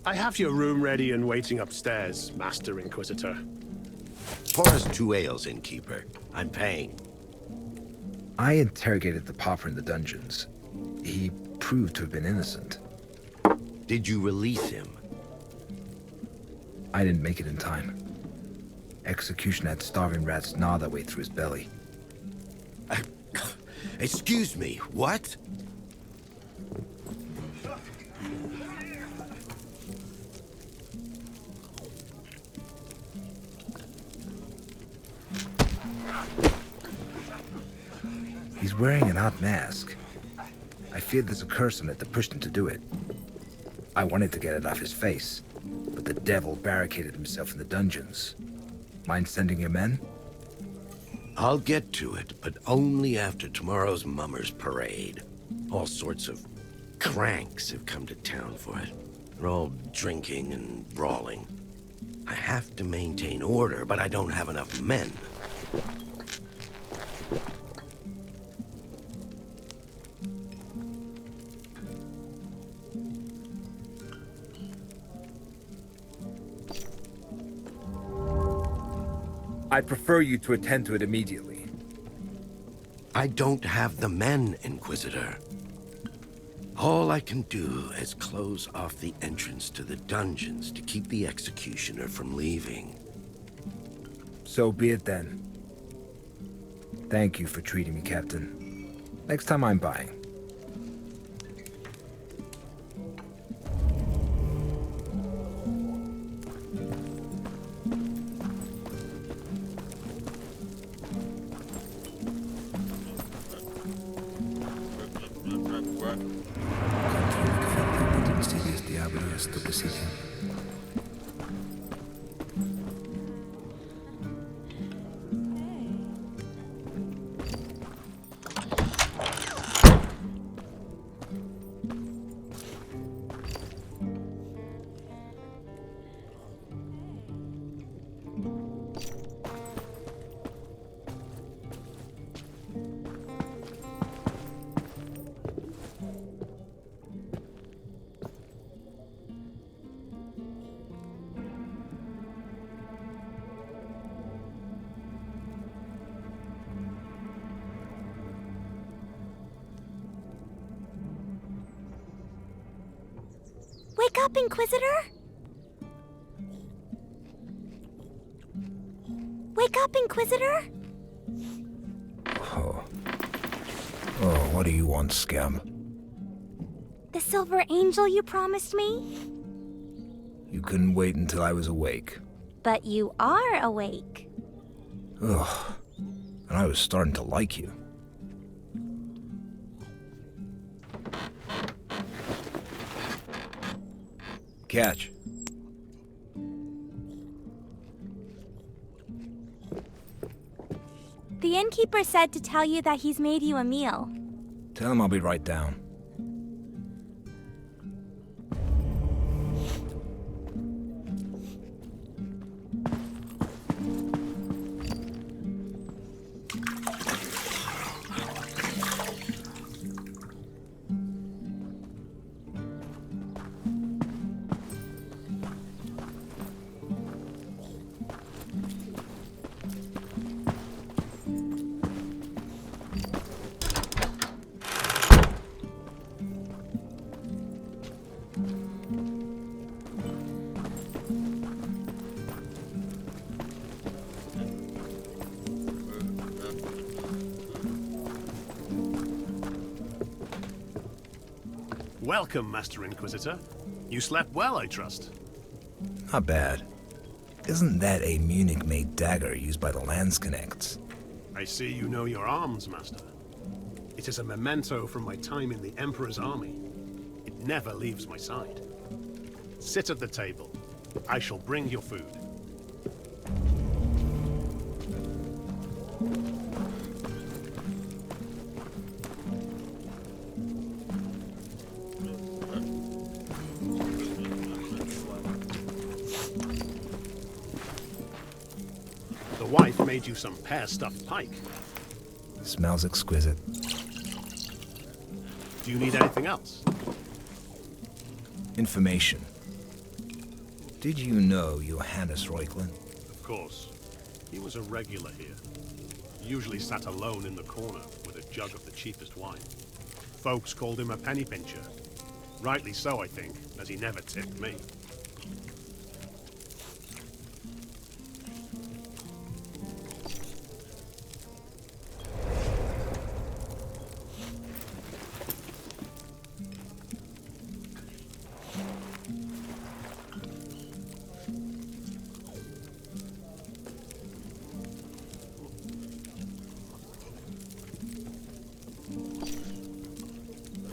I have your room ready and waiting upstairs, Master Inquisitor. Pour us 2 ales, innkeeper. I'm paying. I interrogated the pauper in the dungeons. He proved to have been innocent. Did you release him? I didn't make it in time. Execution had starving rats gnaw their way through his belly. Excuse me, what? He's wearing an odd mask. I fear there's a curse on it that pushed him to do it. I wanted to get it off his face, but the devil barricaded himself in the dungeons. Mind sending your men? I'll get to it, but only after tomorrow's Mummers Parade. All sorts of cranks have come to town for it. They're all drinking and brawling. I have to maintain order, but I don't have enough men. I'd prefer you to attend to it immediately. I don't have the men, Inquisitor. All I can do is close off the entrance to the dungeons to keep the executioner from leaving. So be it then. Thank you for treating me, Captain. Next time I'm buying. Wake up, Inquisitor! Wake up, Inquisitor! Oh. Oh, what do you want, scum? The silver angel you promised me? You couldn't wait until I was awake. But you are awake. Ugh. And I was starting to like you. Catch. The innkeeper said to tell you that he's made you a meal. Tell him I'll be right down. Welcome, Master Inquisitor. You slept well, I trust. Not bad. Isn't that a Munich-made dagger used by the Landsknechts? I see you know your arms, Master. It is a memento from my time in the Emperor's army. It never leaves my side. Sit at the table. I shall bring your food. The wife made you some pear-stuffed pike. Smells exquisite. Do you need anything else? Information. Did you know Johannes Reuchlin? Of course. He was a regular here. Usually sat alone in the corner with a jug of the cheapest wine. Folks called him a penny pincher. Rightly so, I think, as he never tipped me.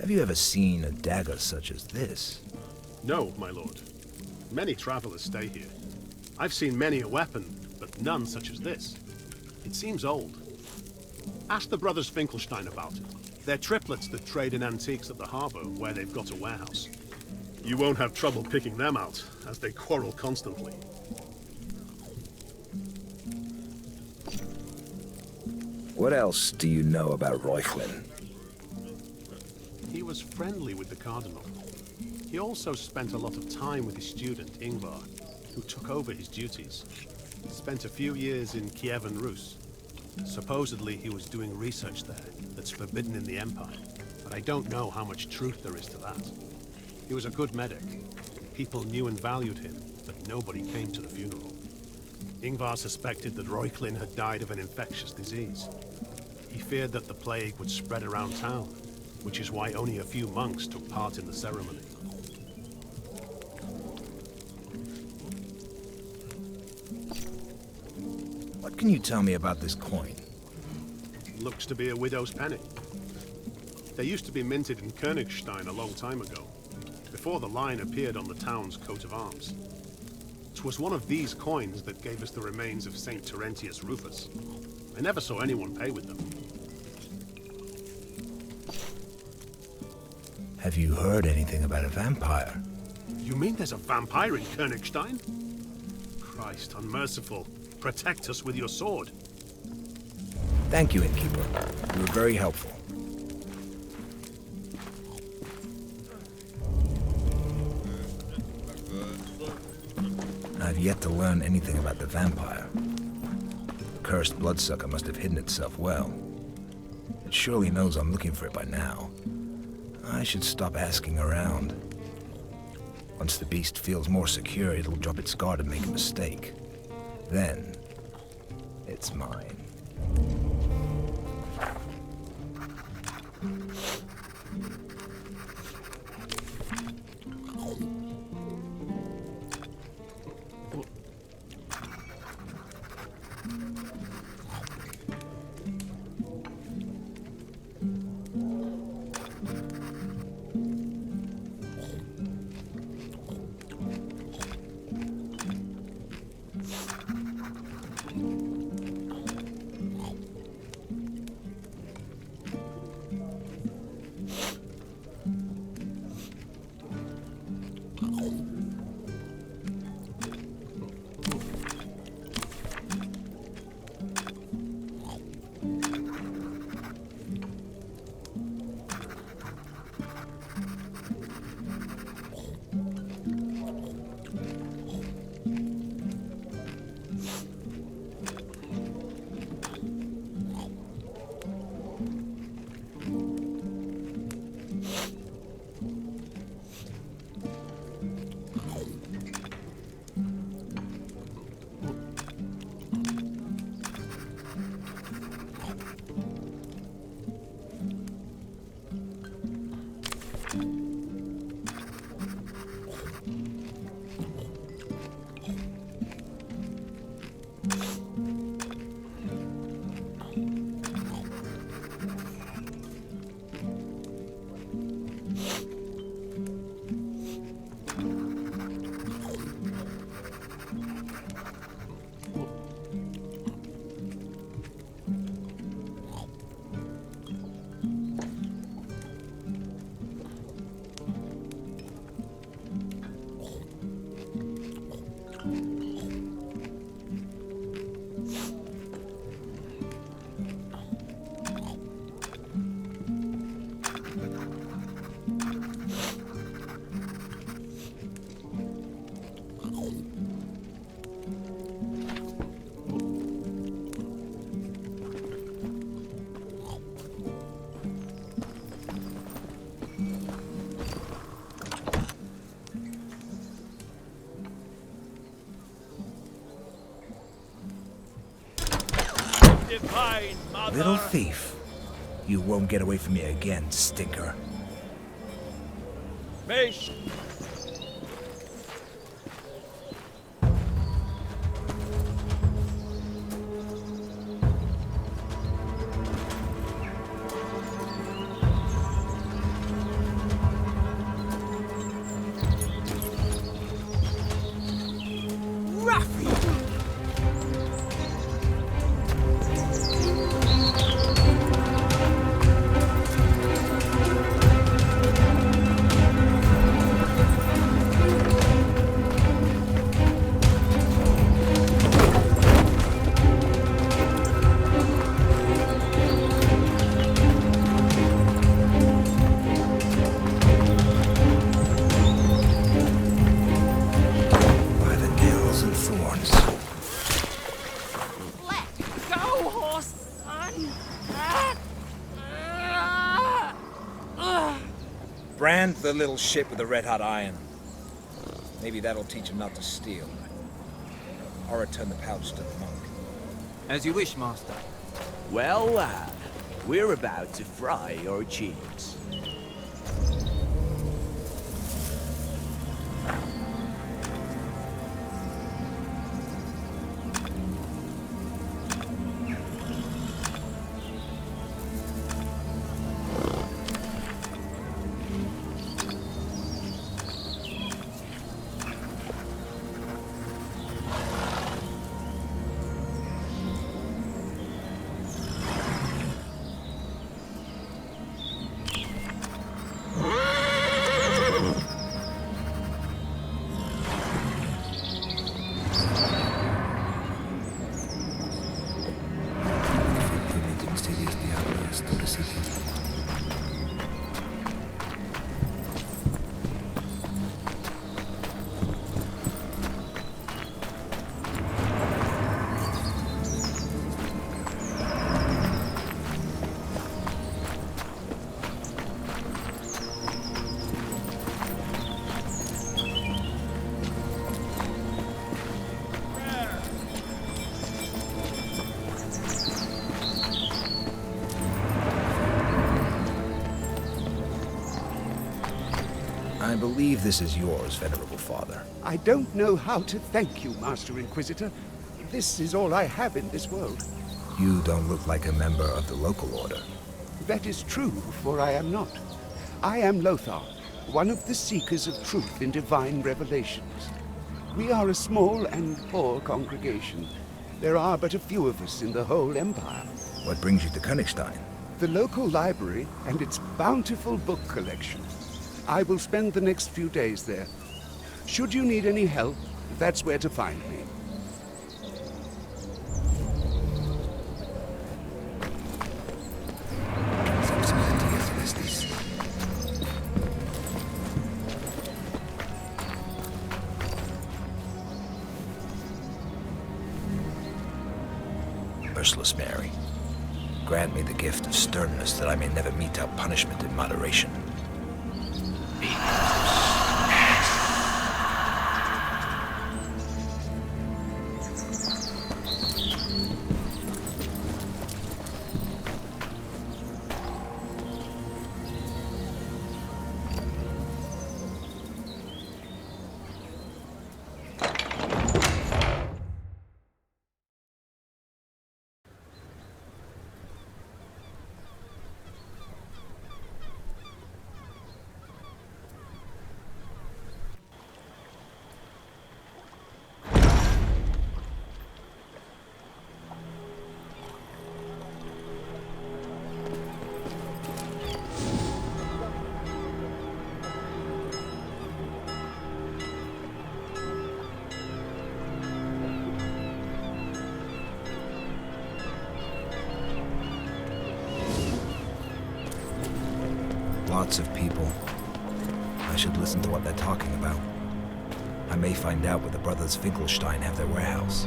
Have you ever seen a dagger such as this? No, my lord. Many travelers stay here. I've seen many a weapon, but none such as this. It seems old. Ask the brothers Finkelstein about it. They're triplets that trade in antiques at the harbor, where they've got a warehouse. You won't have trouble picking them out, as they quarrel constantly. What else do you know about Reuchlin? He was friendly with the Cardinal. He also spent a lot of time with his student, Ingvar, who took over his duties. Spent a few years in Kiev and Rus. Supposedly he was doing research there that's forbidden in the Empire, but I don't know how much truth there is to that. He was a good medic. People knew and valued him, but nobody came to the funeral. Ingvar suspected that Reuchlin had died of an infectious disease. He feared that the plague would spread around town, which is why only a few monks took part in the ceremony. What can you tell me about this coin? Looks to be a widow's penny. They used to be minted in Königstein a long time ago, before the line appeared on the town's coat of arms. 'Twas one of these coins that gave us the remains of Saint Terentius Rufus. I never saw anyone pay with them. Have you heard anything about a vampire? You mean there's a vampire in Königstein? Christ unmerciful, protect us with your sword. Thank you, Innkeeper. You were very helpful. I've yet to learn anything about the vampire. The cursed bloodsucker must have hidden itself well. It surely knows I'm looking for it by now. I should stop asking around. Once the beast feels more secure, it'll drop its guard and make a mistake. Then, it's mine. Little thief. You won't get away from me again, stinker. Fish! By the nails and thorns. Let go, horse son! Brand the little shit with a red-hot iron. Maybe that'll teach him not to steal. Or return the pouch to the monk. As you wish, master. Well, lad, we're about to fry your cheeks. I believe this is yours, venerable father. I don't know how to thank you, Master Inquisitor. This is all I have in this world. You don't look like a member of the local order. That is true, for I am not. I am Lothar, one of the seekers of truth in divine revelations. We are a small and poor congregation. There are but a few of us in the whole Empire. What brings you to Königstein? The local library and its bountiful book collection. I will spend the next few days there. Should you need any help, that's where to find me. Merciless Mary, grant me the gift of sternness that I may never mete out punishment in moderation. Lots of people. I should listen to what they're talking about. I may find out where the brothers Finkelstein have their warehouse.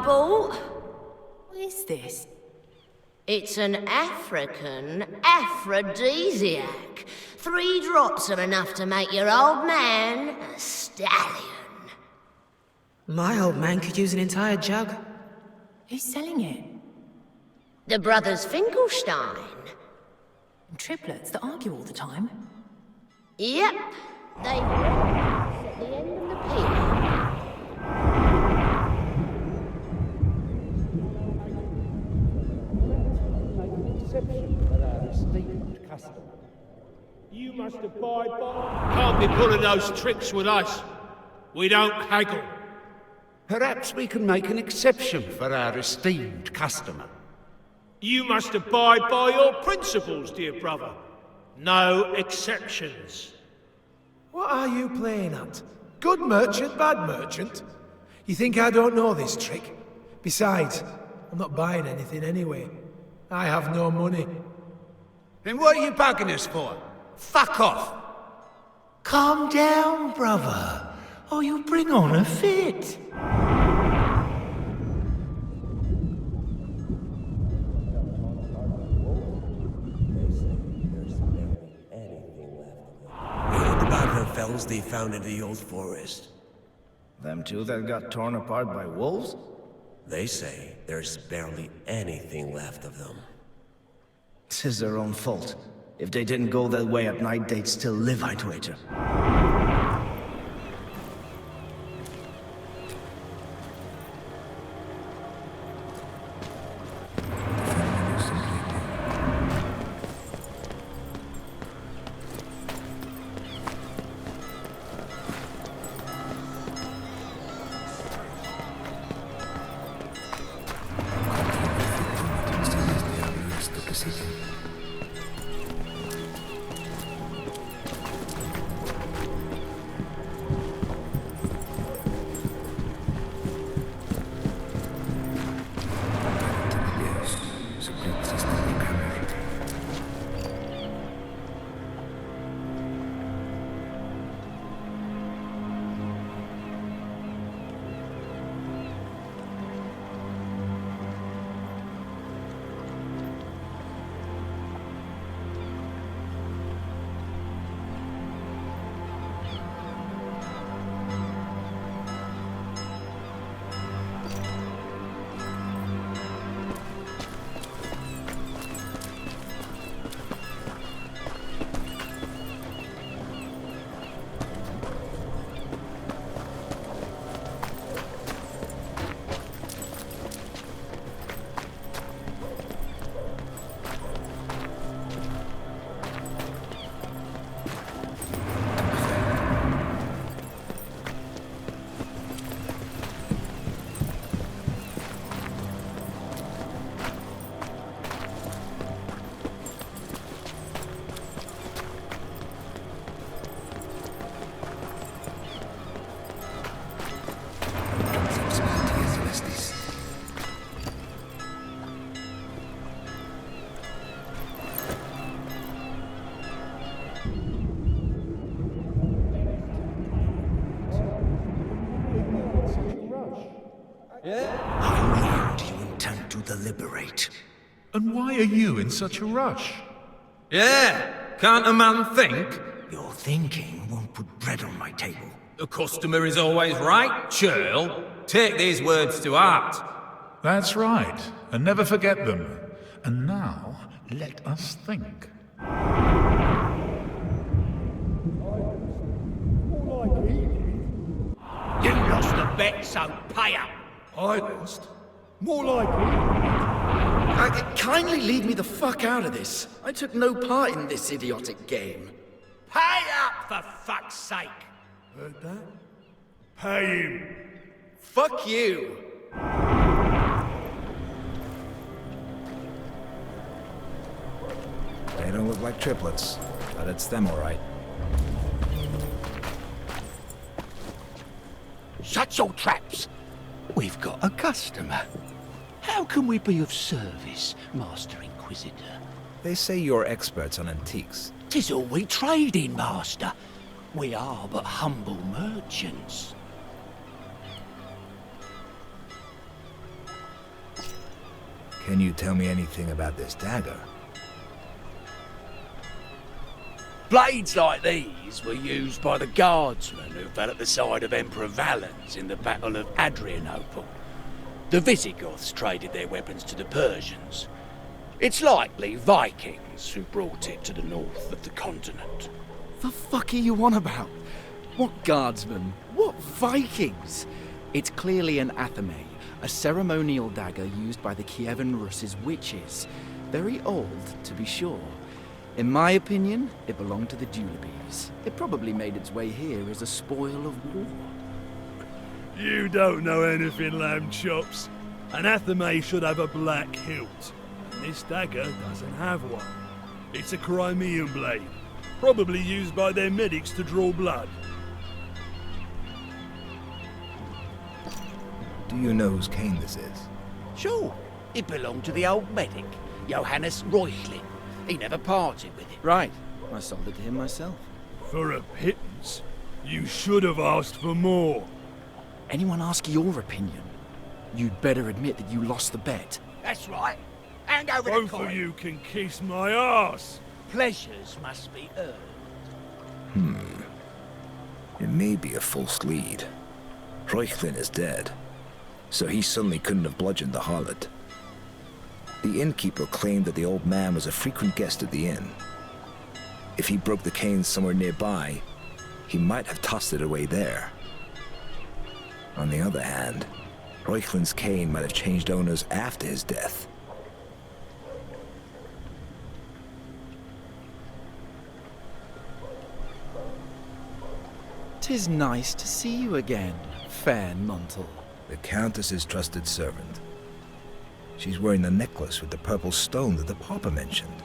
bought. What is this? It's an African aphrodisiac. 3 drops are enough to make your old man a stallion. My old man could use an entire jug. Who's selling it? The brothers Finkelstein. Triplets that argue all the time? Yep. They at the end of the pier. You must abide by... Can't be pulling those tricks with us. We don't haggle. Perhaps we can make an exception for our esteemed customer. You must abide by your principles, dear brother. No exceptions. What are you playing at? Good merchant, bad merchant? You think I don't know this trick? Besides, I'm not buying anything anyway. I have no money. Then what are you bugging us for? Fuck off! Calm down, brother, or you'll bring on a fit. Fells they found in the old forest. Them two that got torn apart by wolves? They say there's barely anything left of them. 'Tis their own fault. If they didn't go that way at night, they'd still live, I'd wager. How long do you intend to deliberate? And why are you in such a rush? Yeah, can't a man think? Your thinking won't put bread on my table. The customer is always right, churl. Take these words to heart. That's right, and never forget them. And now, let us think. You lost a bet, so pay up. I lost. More likely. Kindly leave me the fuck out of this. I took no part in this idiotic game. Pay up, for fuck's sake. Heard that? Pay him. Fuck you! They don't look like triplets, but it's them all right. Shut your traps! We've got a customer. How can we be of service, Master Inquisitor? They say you're experts on antiques. 'Tis all we trade in, Master. We are but humble merchants. Can you tell me anything about this dagger? Blades like these were used by the guardsmen who fell at the side of Emperor Valens in the Battle of Adrianople. The Visigoths traded their weapons to the Persians. It's likely Vikings who brought it to the north of the continent. The fuck are you on about? What guardsmen? What Vikings? It's clearly an athame, a ceremonial dagger used by the Kievan Rus's witches. Very old, to be sure. In my opinion, it belonged to the Julebes. It probably made its way here as a spoil of war. You don't know anything, lamb chops. An athame should have a black hilt, and this dagger doesn't have one. It's a Crimean blade, probably used by their medics to draw blood. Do you know whose cane this is? Sure, it belonged to the old medic, Johannes Reuchlin. He never parted with it. Right, I sold it to him myself. For a pittance? You should have asked for more. Anyone ask your opinion? You'd better admit that you lost the bet. That's right. Hand over Both the coin. of you can kiss my ass. Pleasures must be earned. It may be a false lead. Reuchlin is dead, so he suddenly couldn't have bludgeoned the harlot. The innkeeper claimed that the old man was a frequent guest at the inn. If he broke the cane somewhere nearby, he might have tossed it away there. On the other hand, Reuchlin's cane might have changed owners after his death. "'Tis nice to see you again, fair Nuntle." The Countess's trusted servant. She's wearing the necklace with the purple stone that the Papa mentioned.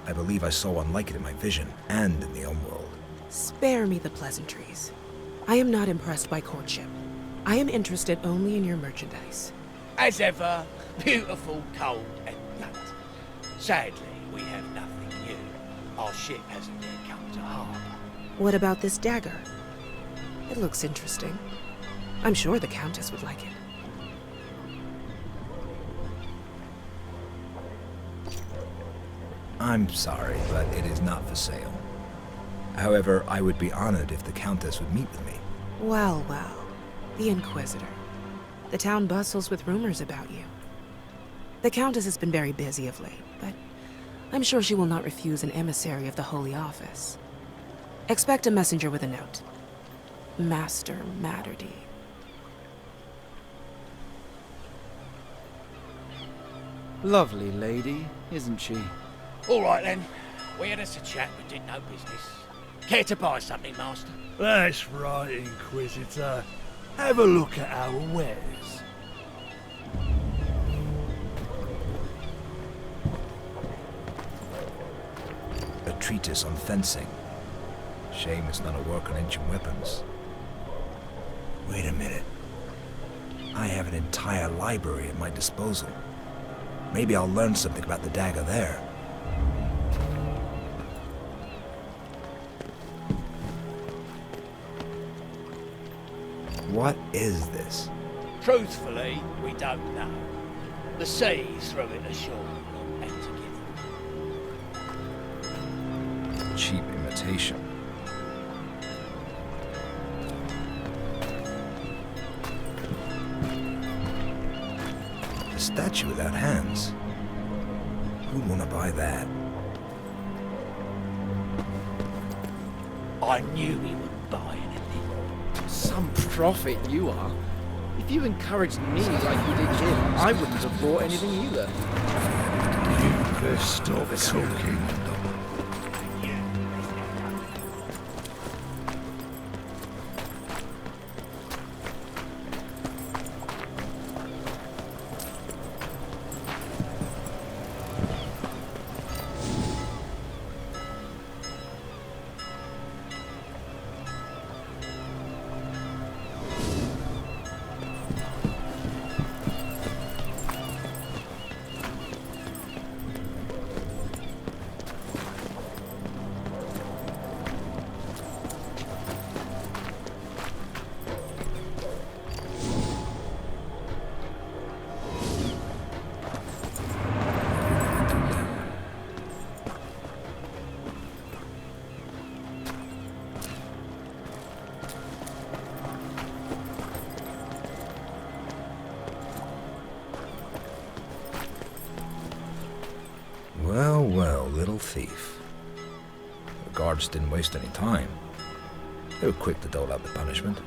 I believe I saw one like it in my vision and in the Homeworld. Spare me the pleasantries. I am not impressed by courtship. I am interested only in your merchandise. As ever, beautiful, cold, and blunt. Sadly, we have nothing new. Our ship hasn't yet come to harbour. What about this dagger? It looks interesting. I'm sure the Countess would like it. I'm sorry, but it is not for sale. However, I would be honored if the Countess would meet with me. Well, well. The Inquisitor. The town bustles with rumors about you. The Countess has been very busy of late, but I'm sure she will not refuse an emissary of the Holy Office. Expect a messenger with a note. Master Matterdy. Lovely lady, isn't she? All right then. We had us a chat but did no business. Care to buy something, Master? That's right, Inquisitor. Have a look at our wares. A treatise on fencing. Shame it's not a work on ancient weapons. Wait a minute. I have an entire library at my disposal. Maybe I'll learn something about the dagger there. What is this? Truthfully, we don't know. The sea threw it ashore and together. Cheap imitation. A statue without hands. Who'd want to buy that? I knew he wouldn't buy anything. Some prophet you are. If you encouraged me like you did him, I wouldn't have bought anything either. You best stop talking. Well, well, little thief. The guards didn't waste any time. They were quick to dole out the punishment.